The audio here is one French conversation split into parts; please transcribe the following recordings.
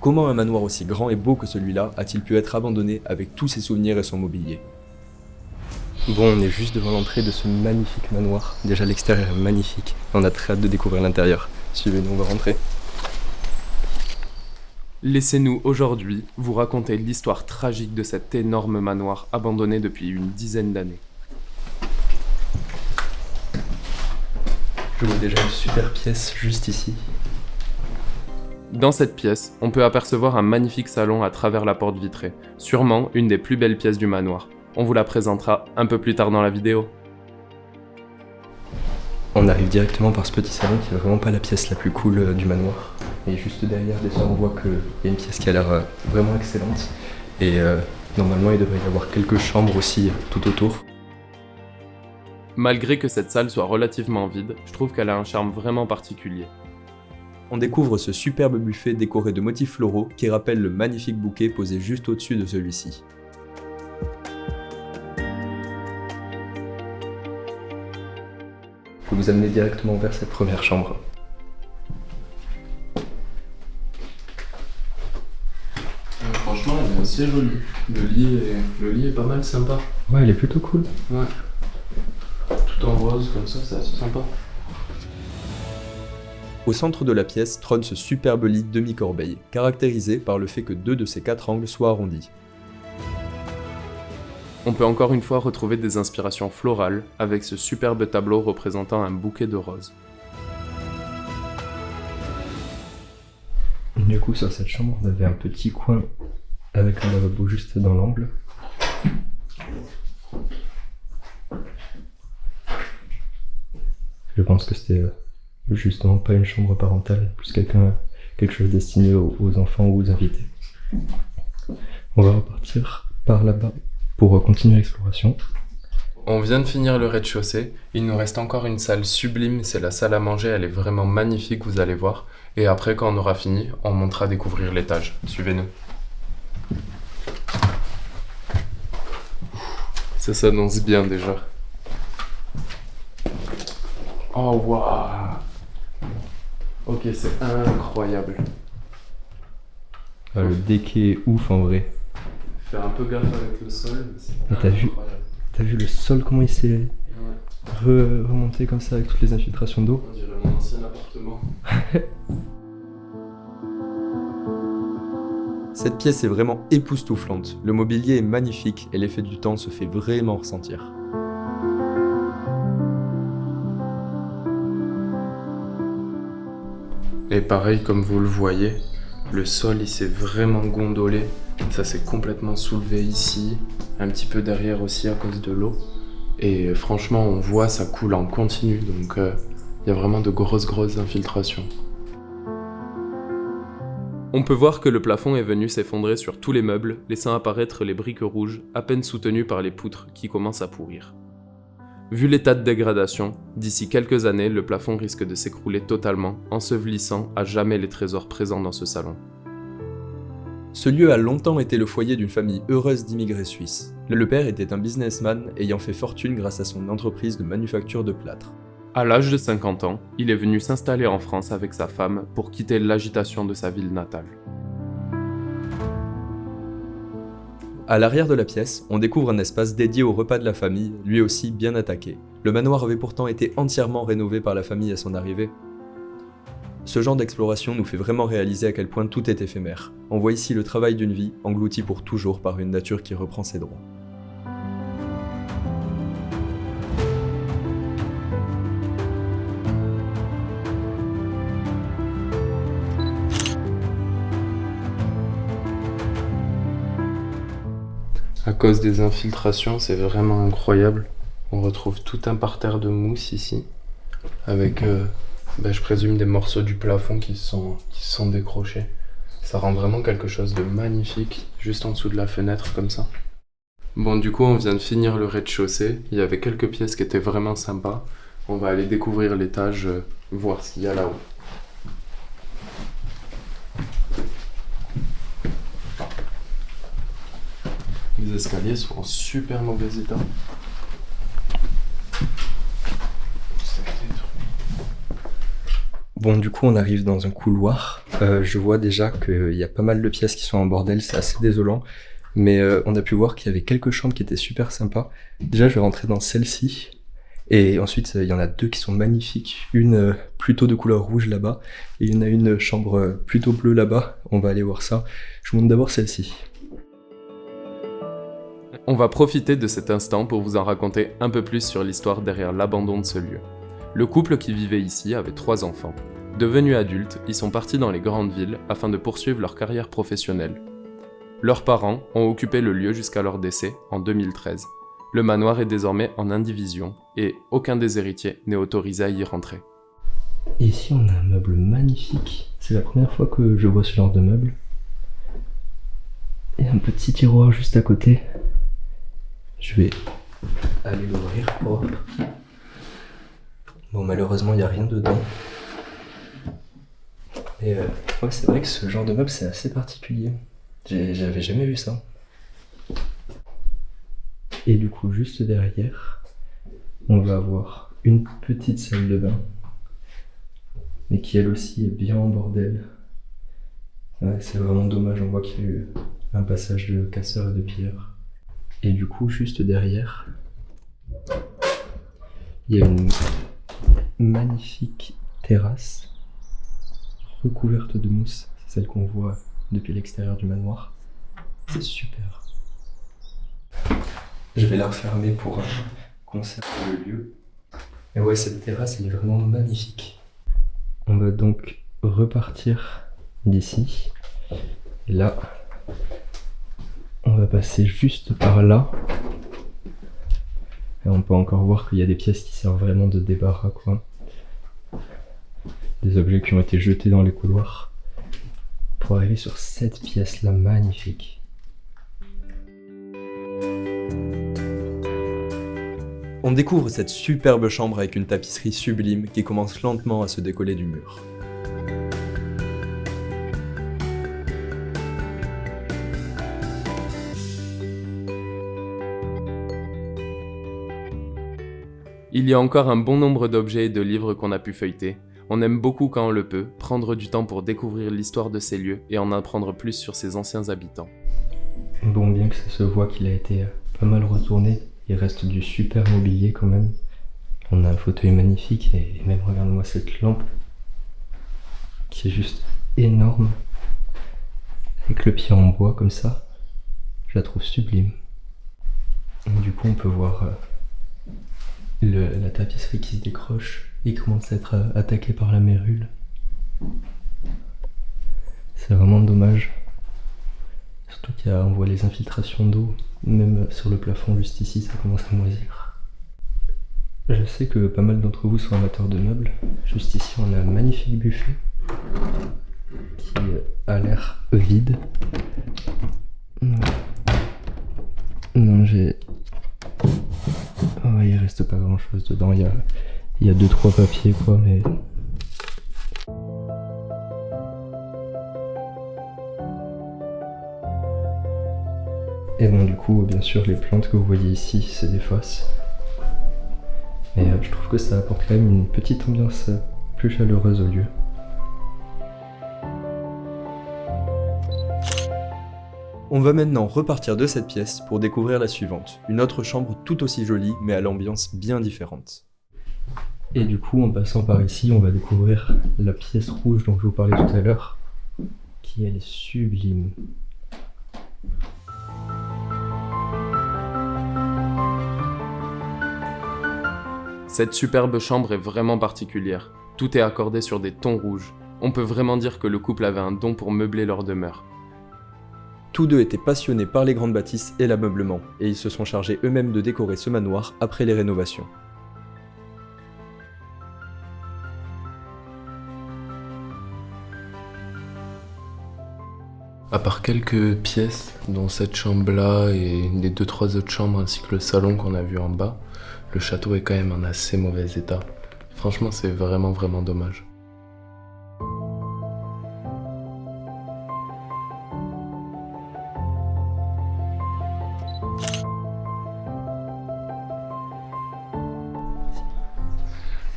Comment un manoir aussi grand et beau que celui-là a-t-il pu être abandonné avec tous ses souvenirs et son mobilier? Bon, on est juste devant l'entrée de ce magnifique manoir. Déjà l'extérieur est magnifique, on a très hâte de découvrir l'intérieur. Suivez-nous, on va rentrer. Laissez-nous aujourd'hui vous raconter l'histoire tragique de cet énorme manoir abandonné depuis une dizaine d'années. Je vois déjà une super pièce juste ici. Dans cette pièce, on peut apercevoir un magnifique salon à travers la porte vitrée, sûrement une des plus belles pièces du manoir. On vous la présentera un peu plus tard dans la vidéo. On arrive directement par ce petit salon qui est vraiment pas la pièce la plus cool du manoir. Et juste derrière, déjà, on voit qu'il y a une pièce qui a l'air vraiment excellente. Et normalement, il devrait y avoir quelques chambres aussi tout autour. Malgré que cette salle soit relativement vide, je trouve qu'elle a un charme vraiment particulier. On découvre ce superbe buffet décoré de motifs floraux qui rappelle le magnifique bouquet posé juste au-dessus de celui-ci. Je vais vous amener directement vers cette première chambre. Franchement, elle est assez jolie. Le lit est pas mal sympa. Ouais, elle est plutôt cool. Ouais. Tout en rose comme ça, c'est assez sympa. Au centre de la pièce trône ce superbe lit demi-corbeille, caractérisé par le fait que 2 de ses 4 angles soient arrondis. On peut encore une fois retrouver des inspirations florales avec ce superbe tableau représentant un bouquet de roses. Du coup, sur cette chambre, on avait un petit coin avec un lavabo juste dans l'angle. Je pense que c'était justement pas une chambre parentale, plus quelque chose destiné aux enfants ou aux invités. On va repartir par là-bas pour continuer l'exploration. On vient de finir le rez-de-chaussée, il nous reste encore une salle sublime, c'est la salle à manger, elle est vraiment magnifique, vous allez voir. Et après, quand on aura fini, on montera découvrir l'étage. Suivez-nous. Ça s'annonce bien déjà. Oh waouh! Ok, c'est incroyable. Le déquet est ouf en vrai. Faire un peu gaffe avec le sol, mais c'est incroyable. T'as vu le sol, comment il s'est remonté comme ça avec toutes les infiltrations d'eau? On dirait mon ancien appartement. Cette pièce est vraiment époustouflante. Le mobilier est magnifique et l'effet du temps se fait vraiment ressentir. Et pareil, comme vous le voyez, le sol il s'est vraiment gondolé. Ça s'est complètement soulevé ici, un petit peu derrière aussi à cause de l'eau. Et franchement, on voit ça coule en continu, donc il y a vraiment de grosses infiltrations. On peut voir que le plafond est venu s'effondrer sur tous les meubles, laissant apparaître les briques rouges, à peine soutenues par les poutres qui commencent à pourrir. Vu l'état de dégradation, d'ici quelques années, le plafond risque de s'écrouler totalement, ensevelissant à jamais les trésors présents dans ce salon. Ce lieu a longtemps été le foyer d'une famille heureuse d'immigrés suisses. Le père était un businessman ayant fait fortune grâce à son entreprise de manufacture de plâtre. À l'âge de 50 ans, il est venu s'installer en France avec sa femme pour quitter l'agitation de sa ville natale. À l'arrière de la pièce, on découvre un espace dédié au repas de la famille, lui aussi bien attaqué. Le manoir avait pourtant été entièrement rénové par la famille à son arrivée. Ce genre d'exploration nous fait vraiment réaliser à quel point tout est éphémère. On voit ici le travail d'une vie, englouti pour toujours par une nature qui reprend ses droits. À cause des infiltrations, c'est vraiment incroyable. On retrouve tout un parterre de mousse ici, avec, je présume, des morceaux du plafond qui se sont décrochés. Ça rend vraiment quelque chose de magnifique, juste en dessous de la fenêtre, comme ça. Bon, du coup, on vient de finir le rez-de-chaussée. Il y avait quelques pièces qui étaient vraiment sympas. On va aller découvrir l'étage, voir ce qu'il y a là-haut. Les escaliers sont en super mauvais état. Bon, du coup, on arrive dans un couloir. Je vois déjà qu'il y a pas mal de pièces qui sont en bordel, c'est assez désolant. Mais on a pu voir qu'il y avait quelques chambres qui étaient super sympas. Déjà, je vais rentrer dans celle-ci. Et ensuite, il y en a 2 qui sont magnifiques. Une plutôt de couleur rouge là-bas. Et il y en a une chambre plutôt bleue là-bas. On va aller voir ça. Je vous montre d'abord celle-ci. On va profiter de cet instant pour vous en raconter un peu plus sur l'histoire derrière l'abandon de ce lieu. Le couple qui vivait ici avait 3 enfants. Devenus adultes, ils sont partis dans les grandes villes afin de poursuivre leur carrière professionnelle. Leurs parents ont occupé le lieu jusqu'à leur décès en 2013. Le manoir est désormais en indivision et aucun des héritiers n'est autorisé à y rentrer. Et ici, on a un meuble magnifique. C'est la première fois que je vois ce genre de meuble. Et un petit tiroir juste à côté. Je vais aller l'ouvrir. Hop. Bon, malheureusement, il n'y a rien dedans. Et ouais, c'est vrai que ce genre de meuble, c'est assez particulier. J'avais jamais vu ça. Et du coup, juste derrière, on va avoir une petite salle de bain, mais qui elle aussi est bien en bordel. Ouais, c'est vraiment dommage, on voit qu'il y a eu un passage de casseurs et de pilleurs. Et du coup, juste derrière, il y a une magnifique terrasse recouverte de mousse. C'est celle qu'on voit depuis l'extérieur du manoir. C'est super. Je vais la refermer pour conserver le lieu. Et ouais, cette terrasse, elle est vraiment magnifique. On va donc repartir d'ici. Et là, on va passer juste par là. Et on peut encore voir qu'il y a des pièces qui servent vraiment de débarras, quoi. Des objets qui ont été jetés dans les couloirs. Pour arriver sur cette pièce-là magnifique. On découvre cette superbe chambre avec une tapisserie sublime qui commence lentement à se décoller du mur. Il y a encore un bon nombre d'objets et de livres qu'on a pu feuilleter. On aime beaucoup quand on le peut, prendre du temps pour découvrir l'histoire de ces lieux et en apprendre plus sur ses anciens habitants. Bon, bien que ça se voit qu'il a été pas mal retourné, il reste du super mobilier quand même. On a un fauteuil magnifique et même regarde-moi cette lampe qui est juste énorme. Avec le pied en bois comme ça, je la trouve sublime. Et du coup on peut voir la tapisserie qui se décroche et commence à être attaquée par la mérule. C'est vraiment dommage. Surtout on voit les infiltrations d'eau, même sur le plafond juste ici, ça commence à moisir. Je sais que pas mal d'entre vous sont amateurs de meubles. Juste ici, on a un magnifique buffet qui a l'air vide. Non, oh, il reste pas grand chose dedans. Il y a 2-3 papiers, quoi, mais. Et bon, du coup, bien sûr, les plantes que vous voyez ici, c'est des fosses. Mais je trouve que ça apporte quand même une petite ambiance plus chaleureuse au lieu. On va maintenant repartir de cette pièce pour découvrir la suivante, une autre chambre tout aussi jolie mais à l'ambiance bien différente. Et du coup, en passant par ici, on va découvrir la pièce rouge dont je vous parlais tout à l'heure, qui elle est sublime. Cette superbe chambre est vraiment particulière. Tout est accordé sur des tons rouges. On peut vraiment dire que le couple avait un don pour meubler leur demeure. Tous deux étaient passionnés par les grandes bâtisses et l'ameublement, et ils se sont chargés eux-mêmes de décorer ce manoir après les rénovations. À part quelques pièces, dont cette chambre-là et les 2-3 autres chambres ainsi que le salon qu'on a vu en bas, le château est quand même en assez mauvais état. Franchement, c'est vraiment dommage.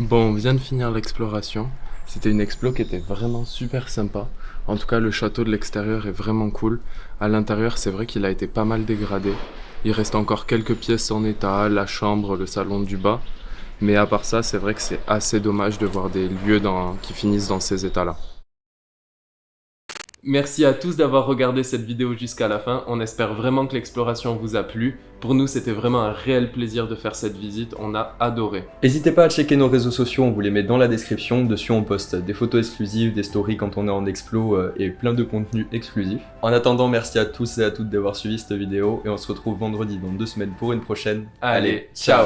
Bon, on vient de finir l'exploration. C'était une explo qui était vraiment super sympa. En tout cas, le château de l'extérieur est vraiment cool. À l'intérieur, c'est vrai qu'il a été pas mal dégradé. Il reste encore quelques pièces en état, la chambre, le salon du bas. Mais à part ça, c'est vrai que c'est assez dommage de voir des lieux qui finissent dans ces états-là. Merci à tous d'avoir regardé cette vidéo jusqu'à la fin. On espère vraiment que l'exploration vous a plu. Pour nous, c'était vraiment un réel plaisir de faire cette visite. On a adoré. N'hésitez pas à checker nos réseaux sociaux, on vous les met dans la description. Dessus, on poste des photos exclusives, des stories quand on est en explo et plein de contenus exclusifs. En attendant, merci à tous et à toutes d'avoir suivi cette vidéo et on se retrouve vendredi dans 2 semaines pour une prochaine. Allez, ciao.